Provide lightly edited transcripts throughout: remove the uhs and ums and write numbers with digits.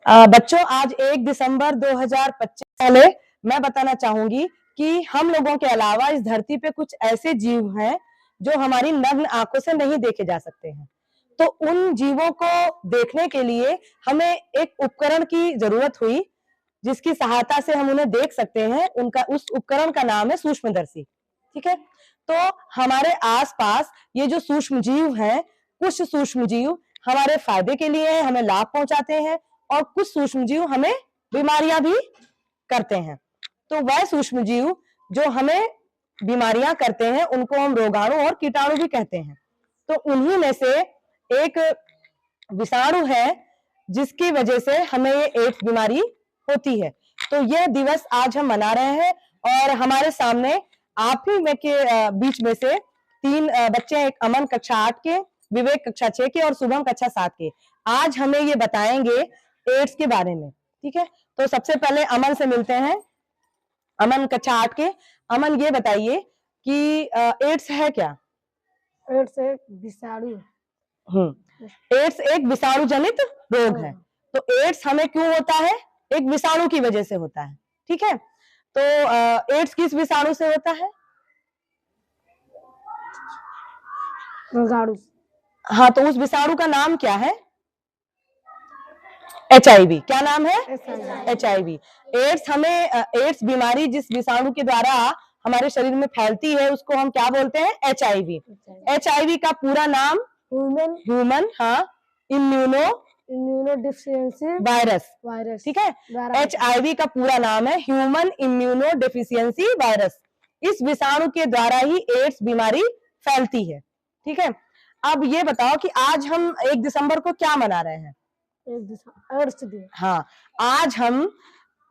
बच्चों, आज 1 दिसंबर 2025 पहले मैं बताना चाहूंगी कि हम लोगों के अलावा इस धरती पे कुछ ऐसे जीव हैं जो हमारी नग्न आंखों से नहीं देखे जा सकते हैं। तो उन जीवों को देखने के लिए हमें एक उपकरण की जरूरत हुई, जिसकी सहायता से हम उन्हें देख सकते हैं। उस उपकरण का नाम है सूक्ष्मदर्शी। ठीक है, तो हमारे आसपास ये जो सूक्ष्म जीव हैं, कुछ सूक्ष्म जीव हमारे फायदे के लिए हमें लाभ पहुंचाते हैं और कुछ सूक्ष्म जीव हमें बीमारियां भी करते हैं। तो वह सूक्ष्म जीव जो हमें बीमारियां करते हैं उनको हम रोगाणु और कीटाणु भी कहते हैं। तो उन्हीं में से एक विषाणु है जिसकी वजह से हमें ये एड्स बीमारी होती है। तो यह दिवस आज हम मना रहे हैं और हमारे सामने आप ही में के बीच में से 3 बच्चे हैं, एक अमन कक्षा 8 के, विवेक कक्षा 6 के और शुभम कक्षा 7 के। आज हमें ये बताएंगे एड्स के बारे में। ठीक है, तो सबसे पहले अमन से मिलते हैं। अमन कक्षा 8 के। अमन, ये बताइए कि एड्स है क्या? एड्स एक विषाणु। एड्स एक विषाणु जनित रोग है। तो एड्स हमें क्यों होता है? एक विषाणु की वजह से होता है। ठीक है, तो एड्स किस विषाणु से होता है? रोगाणु। हाँ, तो उस विषाणु का नाम क्या है? HIV। क्या नाम है? HIV। एड्स एड्स बीमारी जिस विषाणु के द्वारा हमारे शरीर में फैलती है उसको हम क्या बोलते हैं? HIV। HIV का पूरा नाम ह्यूमन इम्यूनो डिफिशियंसी वायरस। ठीक है, HIV का पूरा नाम है ह्यूमन इम्यूनो डिफिशियंसी वायरस। इस विषाणु के द्वारा ही एड्स बीमारी फैलती है। ठीक है, अब ये बताओ कि आज हम 1 दिसंबर को क्या मना रहे हैं? हाँ, आज हम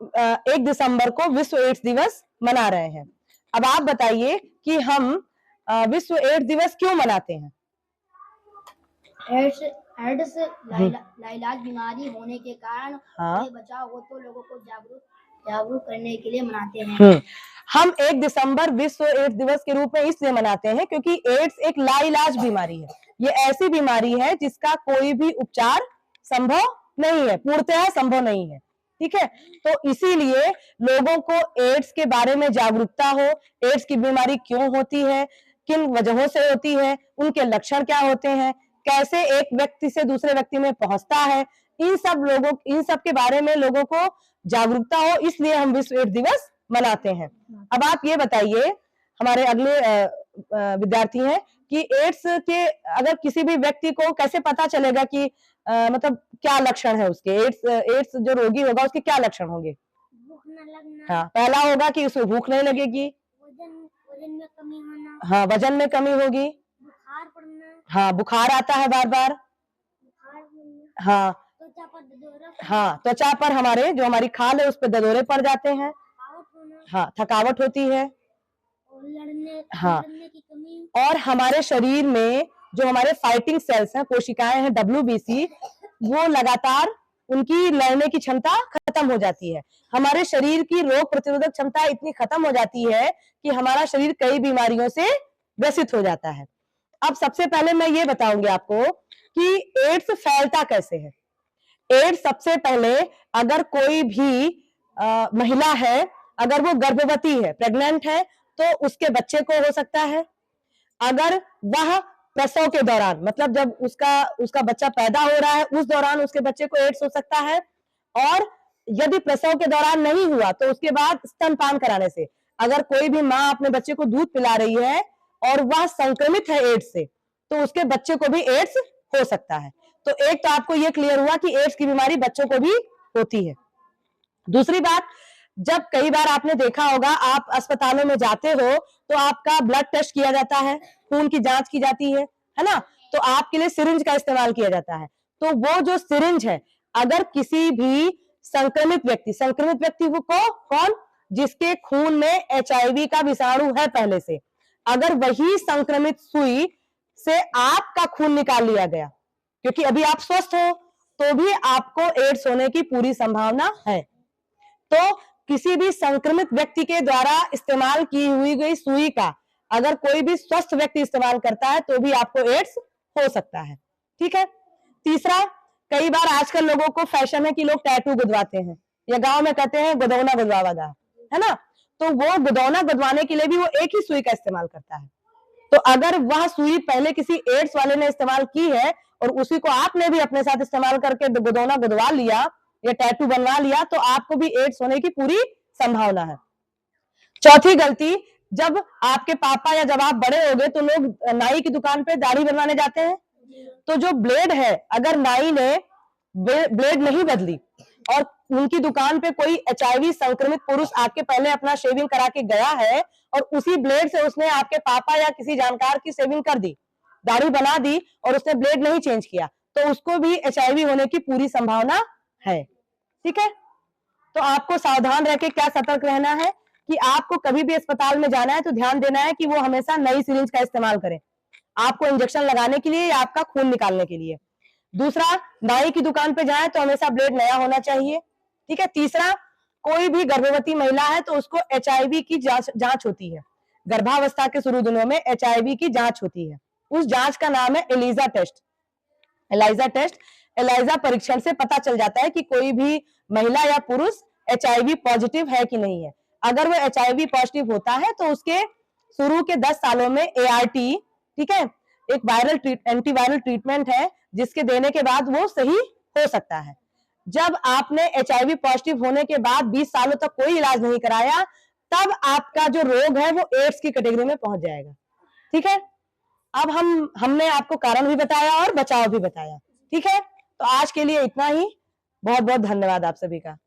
1 दिसंबर को विश्व एड्स दिवस मना रहे हैं। अब आप बताइए कि हम विश्व एड्स दिवस क्यों मनाते हैं? एड्स लाइलाज बीमारी होने के कारण बचाव हो तो लोगों को जागरूक करने के लिए मनाते हैं। हम 1 दिसंबर विश्व एड्स दिवस के रूप में इसलिए मनाते हैं क्योंकि एड्स एक लाइलाज बीमारी है। ये ऐसी बीमारी है जिसका कोई भी उपचार संभव नहीं है, पूर्णतः संभव नहीं है। ठीक है, तो इसीलिए लोगों को एड्स के बारे में जागरूकता हो, एड्स की बीमारी क्यों होती है, किन वजहों से होती है, उनके लक्षण क्या होते हैं, कैसे एक व्यक्ति से दूसरे व्यक्ति में पहुंचता है, इन सब के बारे में लोगों को जागरूकता हो, इसलिए हम विश्व एड्स दिवस मनाते हैं। अब आप ये बताइए, हमारे अगले विद्यार्थी हैं, कि एड्स के अगर किसी भी व्यक्ति को कैसे पता चलेगा कि मतलब क्या लक्षण है उसके? एड्स जो रोगी होगा उसके क्या लक्षण होंगे? भूख न लगना। हाँ, पहला होगा कि उसको भूख नहीं लगेगी। वजन में कमी होना। हाँ, वजन में कमी होगी। बुखार पड़ना। हाँ, बुखार आता है बार बार। हाँ, त्वचा पर ददोरा। हाँ, त्वचा पर हमारी खाल है उस पर ददोरे पड़ जाते हैं। हाँ, थकावट होती है। हाँ, की कमी। और हमारे शरीर में जो हमारे फाइटिंग सेल्स हैं, कोशिकाएं हैं, WBC, वो लगातार उनकी लड़ने की क्षमता खत्म हो जाती है। हमारे शरीर की रोग प्रतिरोधक क्षमता इतनी खत्म हो जाती है कि हमारा शरीर कई बीमारियों से ग्रसित हो जाता है। अब सबसे पहले मैं ये बताऊंगी आपको कि एड्स फैलता कैसे है। एड्स सबसे पहले, अगर कोई भी महिला है, अगर वो गर्भवती है, प्रेग्नेंट है, तो उसके बच्चे को हो सकता है। अगर वह प्रसव के दौरान, मतलब जब उसका बच्चा पैदा हो रहा है उस दौरान उसके बच्चे को एड्स हो सकता है। और यदि प्रसव के दौरान नहीं हुआ तो उसके बाद स्तनपान कराने से, अगर कोई भी माँ अपने बच्चे को दूध पिला रही है और वह संक्रमित है एड्स से, तो उसके बच्चे को भी एड्स हो सकता है। तो एक तो आपको यह क्लियर हुआ कि एड्स की बीमारी बच्चों को भी होती है। दूसरी बात, जब कई बार आपने देखा होगा, आप अस्पतालों में जाते हो तो आपका ब्लड टेस्ट किया जाता है, खून की जांच की जाती है ना? तो आपके लिए सिरिंज का इस्तेमाल किया जाता है। तो वो जो सिरिंज है, अगर किसी भी संक्रमित व्यक्ति को कौन? जिसके खून में HIV का विषाणु है पहले से, अगर वही संक्रमित सुई से आपका खून निकाल लिया गया, क्योंकि अभी आप स्वस्थ हो, तो भी आपको एड्स होने की पूरी संभावना है। तो किसी भी संक्रमित व्यक्ति के द्वारा इस्तेमाल की हुई गई सुई का अगर कोई भी स्वस्थ व्यक्ति इस्तेमाल करता है तो भी आपको एड्स हो सकता है। ठीक है। तीसरा, कई बार आजकल लोगों को फैशन है कि लोग टैटू गुदवाते हैं, या गांव में कहते हैं गुदौना गुदवावागा, है ना। तो वो गुदौना गुदवाने के लिए भी वो एक ही सुई का इस्तेमाल करता है। तो अगर वह सुई पहले किसी एड्स वाले ने इस्तेमाल की है और उसी को आपने भी अपने साथ इस्तेमाल करके गुदौना गुदवा लिया या टैटू बनवा लिया, तो आपको भी एड्स होने की पूरी संभावना है। चौथी गलती, जब आपके पापा या जब आप बड़े हो गए तो लोग नाई की दुकान पे दाढ़ी बनवाने जाते हैं। तो जो ब्लेड है, अगर नाई ने ब्लेड नहीं बदली और उनकी दुकान पे कोई HIV संक्रमित पुरुष आके पहले अपना शेविंग करा के गया है और उसी ब्लेड से उसने आपके पापा या किसी जानकार की शेविंग कर दी, दाढ़ी बना दी और उसने ब्लेड नहीं चेंज किया, तो उसको भी HIV होने की पूरी संभावना है। ठीक है, तो आपको सावधान रह के क्या सतर्क रहना है कि आपको कभी भी अस्पताल में जाना है तो ध्यान देना है कि वो हमेशा नई सिरिंज का इस्तेमाल करें, आपको इंजेक्शन लगाने के लिए या आपका खून निकालने के लिए। दूसरा, नाई की दुकान पे जाए तो हमेशा ब्लेड नया होना चाहिए। ठीक है। तीसरा, कोई भी गर्भवती महिला है तो उसको HIV की जांच होती है, गर्भावस्था के शुरू दिनों में HIV की जांच होती है। उस जांच का नाम है एलिजा टेस्ट। एलाइजा टेस्ट, एलाइजा परीक्षण से पता चल जाता है कि कोई भी महिला या पुरुष HIV पॉजिटिव है कि नहीं है। अगर वो HIV पॉजिटिव होता है तो उसके शुरू के 10 सालों में ART, ठीक है, एक एंटीवायरल ट्रीटमेंट है जिसके देने के बाद वो सही हो सकता है। जब आपने HIV पॉजिटिव होने के बाद 20 सालों तक कोई इलाज नहीं कराया, तब आपका जो रोग है वो एड्स की कैटेगरी में पहुंच जाएगा। ठीक है। अब हमने आपको कारण भी बताया और बचाव भी बताया। ठीक है, तो आज के लिए इतना ही। बहुत बहुत धन्यवाद आप सभी का।